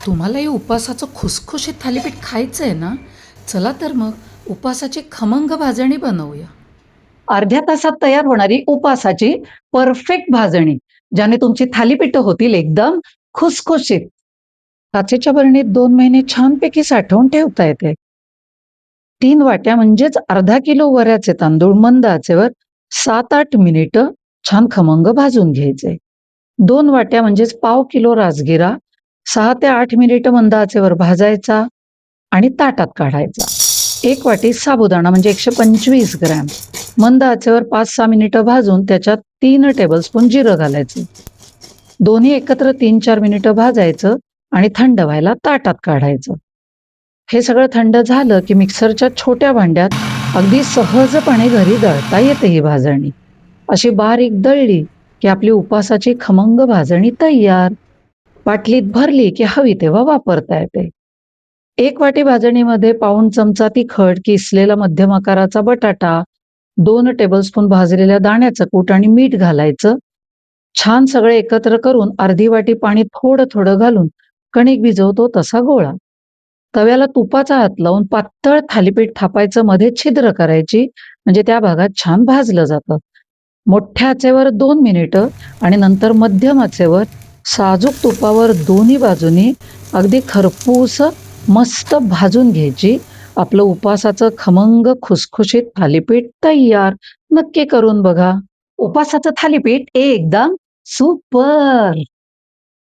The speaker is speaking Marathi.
तुम्हालाही उपासाचं खुसखुशीत थालीपीठ खायचं आहे ना? चला तर मग उपासाची खमंग भाजणी बनवूया. अर्ध्या तासात तयार होणारी उपासाची परफेक्ट भाजणी, ज्याने तुमची थालीपीठं होतील एकदम खुसखुशीत. काचेच्या बरणीत 2 महिने छानपैकी साठवून ठेवता येते. 3 वाट्या म्हणजेच अर्धा किलो वऱ्याचे तांदूळ मंद आचेवर 7-8 मिनिटं छान खमंग भाजून घ्यायचे. 2 वाट्या म्हणजेच पाव किलो राजगिरा 6 ते 8 मिनिटं मंद आचेवर भाजायचा आणि ताटात काढायचा. 1 वाटी साबुदाणा म्हणजे 125 ग्रॅम मंद आचेवर 5-6 मिनिटं भाजून त्याच्यात 3 टेबलस्पून जिरं घालायचं. दोन्ही एकत्र 3-4 मिनिटं भाजायचं आणि थंड व्हायला ताटात काढायचं. हे सगळं थंड झालं की मिक्सरच्या छोट्या भांड्यात अगदी सहजपणे घरी दळता येते ही भाजणी. अशी बारीक दळली की आपली उपासाची खमंग भाजणी तयार. बाटलीत भरली की हवी तेव्हा वापरता येते. 1 वाटी भाजणीमध्ये पाऊण चमचा तिखट, किसलेला मध्यम आकाराचा बटाटा, 2 टेबलस्पून भाजलेल्या दाण्याचं कूट आणि मीठ घालायचं. छान सगळे एकत्र करून अर्धी वाटी पाणी थोडं थोडं घालून कणिक भिजवतो तसा गोळा. तव्याला तुपाचा हात लावून पातळ थालीपीठ थापायचं, मध्ये छिद्र करायची, म्हणजे त्या भागात छान भाजलं जातं. मोठ्या आचेवर 2 मिनिटं आणि नंतर मध्यम आचेवर साजूक तुपावर दोन्ही बाजूनी अगदी खरपूस मस्त भाजून घ्यायची. आपलं उपासाचं खमंग खुसखुशीत थालीपीठ तयार. नक्की करून बघा. उपासाचं थालीपीठ एकदम सुपर.